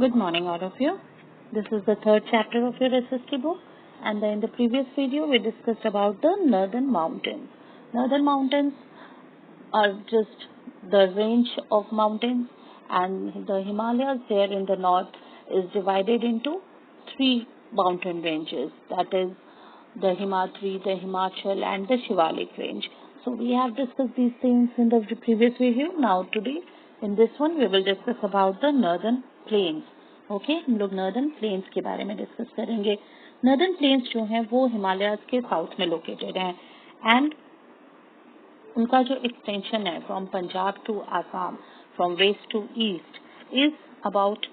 Good morning, all of you. This is the third chapter of your SST book, and in the previous video, we discussed about the northern mountains. Northern mountains are just the range of mountains, and the Himalayas there in the north is divided into three mountain ranges. That is the Himatri, the Himachal, and the Shivalik range. So we have discussed these things in the previous video. Now today in this one we will discuss about the northern plains. Okay हम लोग northern plains के बारे में discuss करेंगे. Northern plains जो हैं वो हिमालयाज के साउथ में लोकेटेड हैं एंड उनका जो एक्सटेंशन है from Punjab to Assam, from west to east is about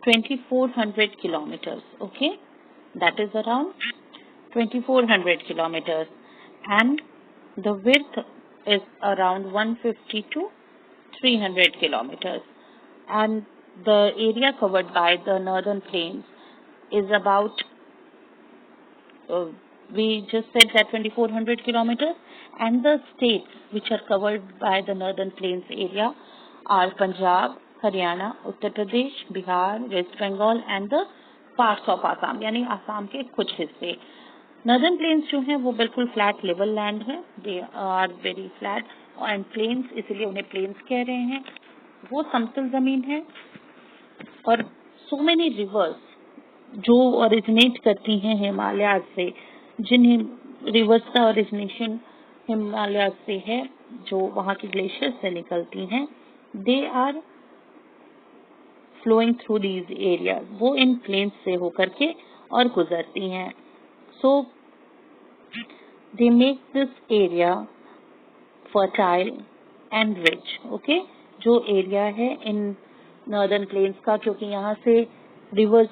2400 kilometers. Okay, that is around 2400 kilometers, and the width is around 150 to 300 kilometers, and the area covered by the northern plains is about we just said that 2400 kilometers, and the states which are covered by the northern plains area are Punjab, Haryana, Uttar Pradesh, Bihar, West Bengal and the parts of Assam, यानी आसाम के कुछ हिस्से. Northern plains जो हैं वो बिल्कुल flat level land है. They are very flat and plains, इसलिए उन्हें प्लेन्स कह रहे हैं. वो समतल जमीन है और सो मेनी रिवर्स जो ओरिजिनेट करती हैं हिमालय से, जिन रिवर्स का ओरिजिनेशन हिमालय से है, जो वहाँ की ग्लेशियर से निकलती हैं, they are flowing through these areas. वो इन प्लेन्स से होकर के और गुजरती हैं. So they make this area fertile and rich. Okay, जो एरिया है इन नॉर्दर्न प्लेन्स का, क्योंकि यहाँ से rivers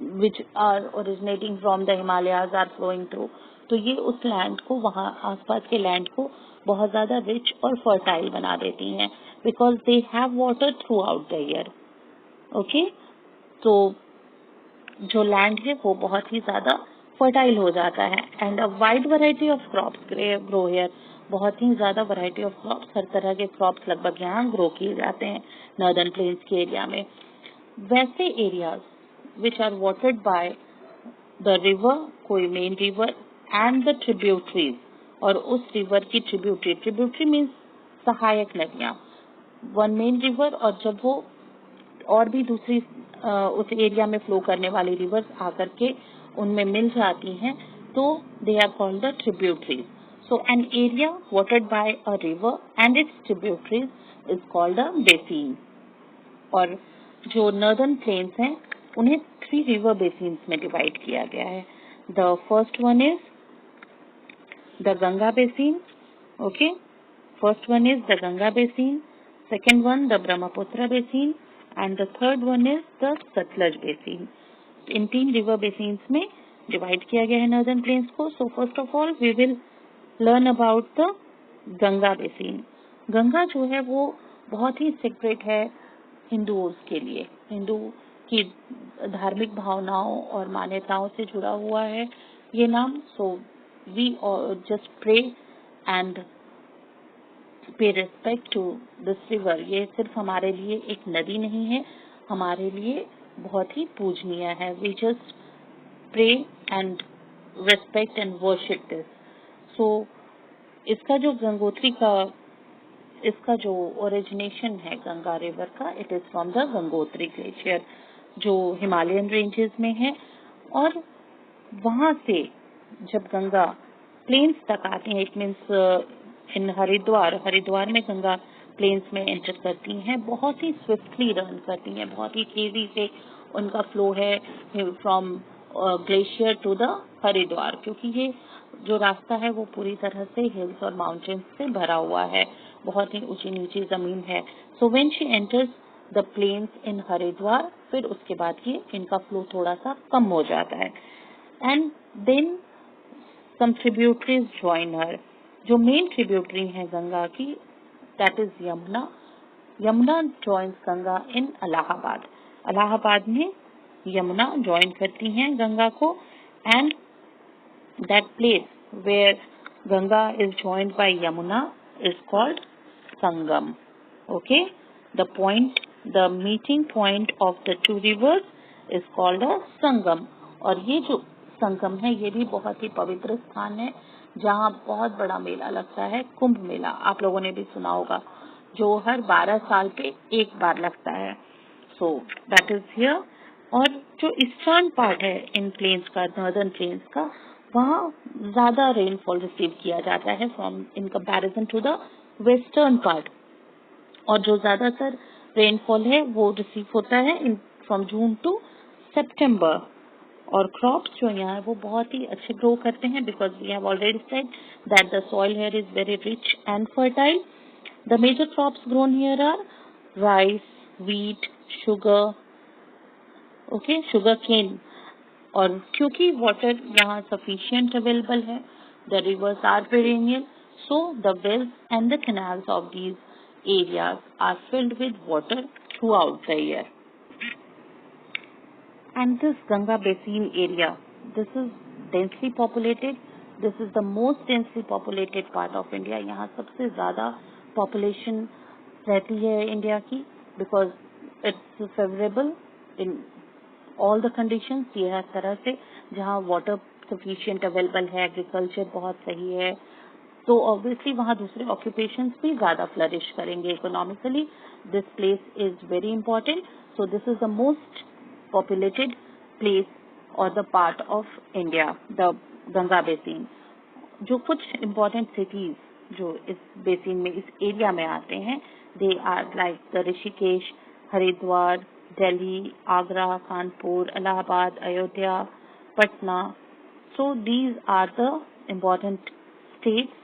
which are originating from the Himalayas are flowing through, तो ये उस लैंड को, वहाँ आसपास के लैंड को बहुत ज़्यादा रिच और फर्टाइल बना देती हैं, because they have water through out the year. Okay, तो जो लैंड है वो बहुत ही ज़्यादा फर्टाइल हो जाता है and a wide variety of crops grow here. बहुत ही ज़्यादा वैरायटी ऑफ क्रॉप्स, हर तरह के क्रॉप्स लगभग यहाँ ग्रो किए जाते हैं नॉर्दर्न प्लेन्स के एरिया में. वैसे areas which are watered by the river, कोई main river and the tributaries, और उस रिवर की ट्रिब्यूटरी मीन्स सहायक नदियाँ, वन मेन रिवर, और जब वो और भी दूसरी उस एरिया में फ्लो करने वाली रिवर्स आकर के उनमें मिल जाती हैं, तो they are called the tributaries. So an area watered by a river and its tributaries is called a basin. और जो northern plains हैं उन्हें 3 river basins में डिवाइड किया गया है. The first one is the Ganga basin. Okay, first one is the Ganga basin, second one the Brahmaputra basin, and the third one is the Satluj basin. In 3 river basins में divide किया गया है northern plains को. So first of all we will learn about the Ganga basin. Ganga जो है वो बहुत ही secret है हिंदुओं के लिए. हिंदू की धार्मिक भावनाओं और मान्यताओं से जुड़ा हुआ है ये नाम. So we just pray and pay respect to this river. ये सिर्फ हमारे लिए एक नदी नहीं है, हमारे लिए बहुत ही पूजनीय है. We just pray and respect and worship this. So इसका जो गंगोत्री का, इसका जो ओरिजिनेशन है गंगा रिवर का, it is from the Gangotri glacier जो हिमालयन रेंजेस में है. और वहाँ से जब गंगा प्लेन्स तक आती है, इट मीन्स इन हरिद्वार में गंगा प्लेन्स में एंटर करती हैं, बहुत ही स्विफ्टली रन करती हैं, बहुत ही तेजी से उनका फ्लो है from glacier to the Haridwar, क्योंकि ये जो रास्ता है वो पूरी तरह से हिल्स और माउंटेन्स से भरा हुआ है, बहुत ही ऊंची नीची जमीन है. So when she enters the plains in Haridwar, फिर उसके बाद ये इनका फ्लो थोड़ा सा कम हो जाता है. And then some tributaries join her. जो मेन ट्रिब्यूटरी है गंगा की, that is Yamuna. Yamuna joins Ganga in Allahabad. Allahabad में यमुना ज्वाइन करती हैं गंगा को, and that place where Ganga is joined by Yamuna is called Sangam. Okay, the point the meeting point of the two rivers is called a sangam. और ये जो संगम है ये भी बहुत ही पवित्र स्थान है जहाँ बहुत बड़ा मेला लगता है, कुंभ मेला आप लोगों ने भी सुना होगा, जो हर 12 साल पे एक बार लगता है। So that is here. और जो ईस्टर्न पार्ट है इन प्लेन्स का, नॉर्दर्न प्लेन्स का, वहाँ ज्यादा रेनफॉल रिसीव किया जाता है from in comparison to the western part. और जो ज्यादातर रेनफॉल है वो रिसीव होता है फ्रॉम जून टू सितंबर। और क्रॉप्स जो यहाँ है वो बहुत ही अच्छे ग्रो करते हैं because we have already said that the soil here is very rich and fertile. The major crops grown here are rice, wheat, sugar, okay, sugar cane. और क्योंकि वाटर यहाँ सफिशिएंट अवेलेबल है, the rivers are perennial, so the wells and the canals of these areas are filled with water throughout the year. And this Ganga Basin area, this is densely populated. This is the most densely populated part of India. यहाँ सबसे ज़्यादा population रहती है India की because it's favorable in all the conditions। ये हर तरह से जहाँ water sufficient available है, agriculture बहुत सही है, तो obviously वहाँ दूसरे occupations भी ज़्यादा flourish करेंगे economically। This place is very important, so this is the most populated place or the part of India, the Ganga Basin। जो कुछ important cities जो इस बेसिन में, इस एरिया में आते हैं, they are like the Rishikesh, Haridwar, Delhi, Agra, Kanpur, Allahabad, Ayodhya, Patna. So these are the important states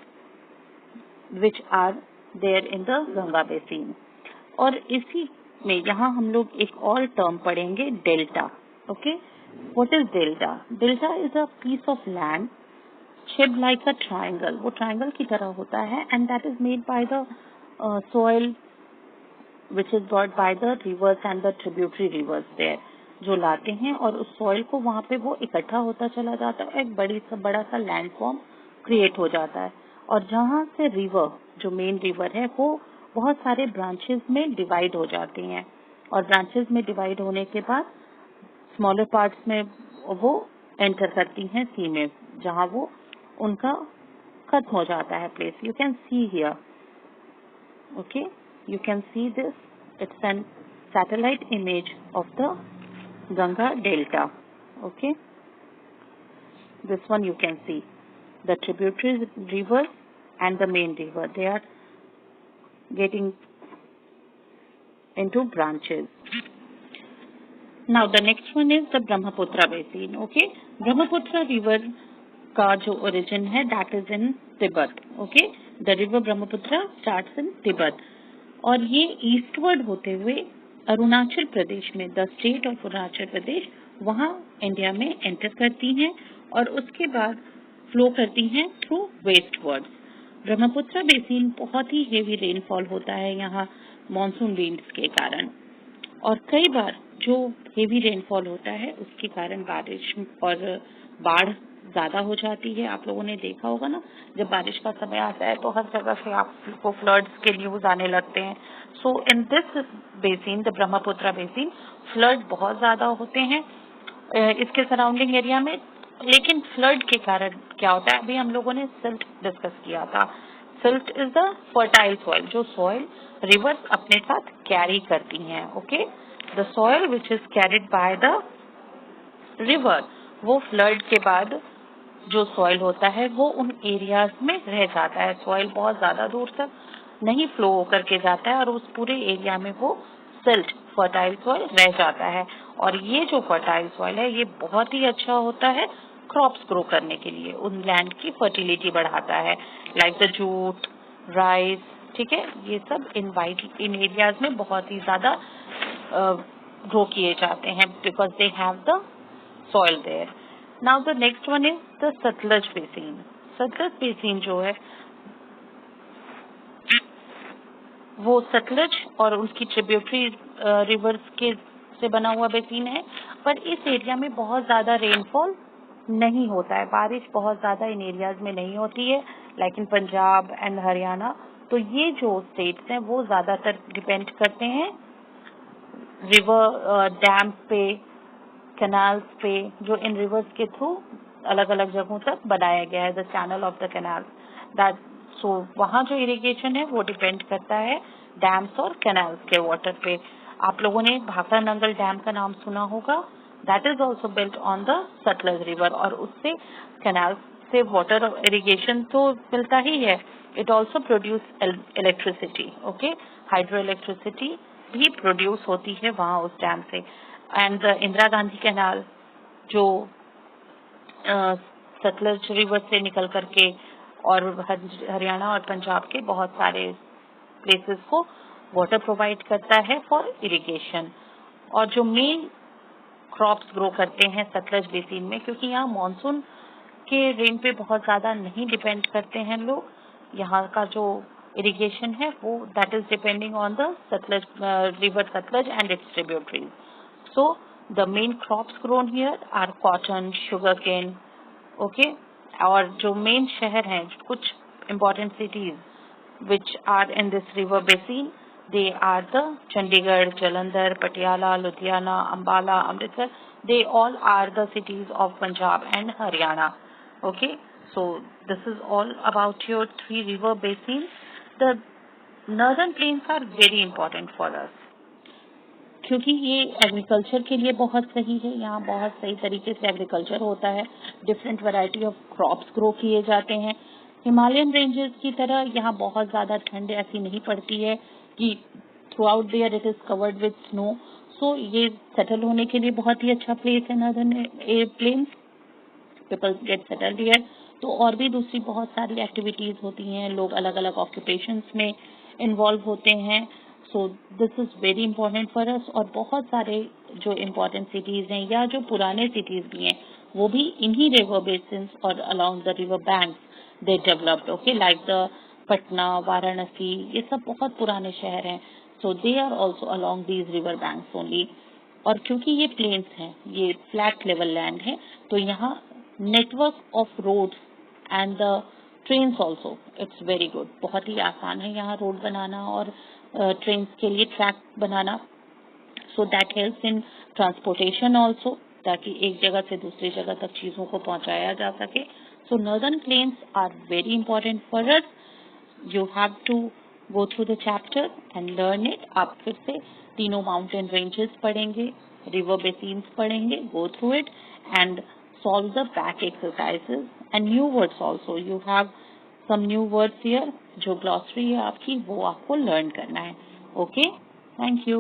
which are there in the Ganga Basin। और इसी में यहाँ हम लोग एक और टर्म पढ़ेंगे, delta. Okay, what is delta? Delta is a piece of land shaped like a triangle. वो ट्रायंगल की तरह होता है and that is made by the soil which is brought by the rivers and the tributary rivers there, जो लाते हैं और उस soil को वहाँ पे वो इकट्ठा होता चला जाता है, एक बड़ा सा लैंड फॉर्म क्रिएट हो जाता है। और जहाँ से रिवर, जो मेन रिवर है, वो बहुत सारे ब्रांचेस में डिवाइड हो जाते हैं और ब्रांचेस में डिवाइड होने के बाद स्मॉलर पार्ट्स में वो एंटर करती हैं सी में, जहाँ वो उनका खत्म हो जाता है place. You can see here, okay, you can see this, it's an satellite image of the Ganga Delta, okay, this one you can see the tributary rivers and the main river, they are getting into branches। Now the next one is the Brahmaputra Basin, okay, Brahmaputra river का जो origin है that is in Tibet, okay, the river Brahmaputra starts in Tibet और ये eastward होते हुए अरुणाचल प्रदेश में, the state of Arunachal Pradesh, वहाँ India में एंटर करती हैं और उसके बाद फ्लो करती हैं थ्रू वेस्टवर्ड। ब्रह्मपुत्र बेसिन बहुत ही हेवी रेनफॉल होता है यहाँ मॉनसून रेन्स के कारण, और कई बार जो हेवी रेनफॉल होता है उसके कारण बारिश और बाढ़ ज्यादा हो जाती है। आप लोगों ने देखा होगा ना, जब बारिश का समय आता है तो हर जगह से आपको फ्लड्स के न्यूज आने लगते हैं। So in this basin, the Brahmaputra basin, flood बहुत ज्यादा होते हैं इसके सराउंडिंग एरिया में। लेकिन फ्लड के कारण क्या होता है, अभी हम लोगों ने सिल्ट डिस्कस किया था। Silt is the fertile soil, जो सॉइल रिवर्स अपने साथ कैरी करती हैं, okay, the soil which is carried by the river, वो फ्लड के बाद जो सॉइल होता है वो उन एरियाज में रह जाता है। सॉइल बहुत ज्यादा दूर तक नहीं फ्लो होकर के जाता है और उस पूरे एरिया में वो सिल्ट फर्टाइल सॉइल रह जाता है। और ये जो फर्टाइल सॉइल है ये बहुत ही अच्छा होता है क्रॉप्स ग्रो करने के लिए, उन लैंड की फर्टिलिटी बढ़ाता है, लाइक द जूट, राइस, ठीक है, ये सब इन एरियाज में बहुत ही ज्यादा ग्रो किए जाते हैं because they have the soil there। Now the next one is the Satluj Basin। Sutlej basin जो है वो सतलज और उसकी ट्रिब्यूटरी रिवर्स के से बना हुआ बेसिन है, पर इस एरिया में बहुत ज्यादा रेनफॉल नहीं होता है, बारिश बहुत ज्यादा इन एरियाज में नहीं होती है, like in Punjab and Haryana. तो ये जो स्टेट्स हैं वो ज्यादातर डिपेंड करते हैं रिवर डैम पे, कैनाल्स पे, जो इन रिवर्स के थ्रू अलग अलग जगहों तक बनाया गया है, the channel of the canal that. So वहाँ जो इरिगेशन है वो डिपेंड करता है डैम्स और कैनाल्स के वाटर पे। आप लोगों ने भाखड़ा नंगल डैम का नाम सुना होगा, that is also built on the Sutlej river, और उससे कैनाल से वाटर इरिगेशन तो मिलता ही है, it also produce electricity, okay, hydro electricity भी प्रोड्यूस होती है वहाँ उस डैम से। And the Indira Gandhi canal जो सतलज रिवर से निकल करके और हरियाणा और पंजाब के बहुत सारे प्लेसेस को वाटर प्रोवाइड करता है फॉर इरिगेशन। और जो मेन क्रॉप्स ग्रो करते हैं सतलज बेसिन में, क्योंकि यहाँ मानसून के रेन पे बहुत ज़्यादा नहीं डिपेंड करते हैं लोग, यहाँ का जो इरिगेशन है वो that is depending on the Sutlej river Sutlej and it's tributaries. So the main crops grown here are cotton, sugarcane, okay, और जो मेन शहर हैं, कुछ important cities which are in this river basin, they are the Chandigarh, Jalandhar, Patiala, Ludhiana, Ambala, Amritsar. They all are the cities of Punjab and Haryana. Okay, so this is all about your three river basins. The northern plains are very important for us, क्योंकि ये agriculture के लिए बहुत सही है। यहाँ बहुत सही तरीके से एग्रीकल्चर होता है, different variety of crops grow किए जाते हैं। हिमालयन रेंजेस की तरह यहाँ बहुत ज़्यादा ठंड ऐसी नहीं पड़ती है कि throughout the year it is covered with snow. So ये सेटल होने के लिए बहुत ही अच्छा प्लेस है northern plains, people get settled here. तो और भी दूसरी बहुत सारी एक्टिविटीज़ होती हैं, लोग अलग अलग ऑक्यूपेशंस में इन्वॉल्व होते हैं। So this is very important for अस। और बहुत सारे जो इम्पोर्टेंट सिटीज़ हैं या जो पुराने सिटीज़ भी हैं वो भी इन्हीं रिवर बेसिन्स और along the river banks they developed, okay, like the Patna, Varanasi, ये सब बहुत पुराने शहर हैं। So they are also along these river banks only. और क्योंकि ये प्लेन्स हैं, ये फ्लैट लेवल लैंड है, तो यहाँ network of roads and the trains also it's very good. बहुत ही आसान है यहाँ रोड बनाना और ट्रेन्स के लिए track banana. So that helps in transportation also, ताकि एक जगह से दूसरी जगह तक चीज़ों को पहुँचाया जा सके। So northern plains are very important for us. You have to go through the chapter and learn it. आप फिर से तीनों माउंटेन रेंजेस पढ़ेंगे, रिवर बेसिन्स पढ़ेंगे, go through it and solve the back exercises and new words also. You have some new words here. जो glossary है आपकी वो आपको learn करना है. Okay? Thank you.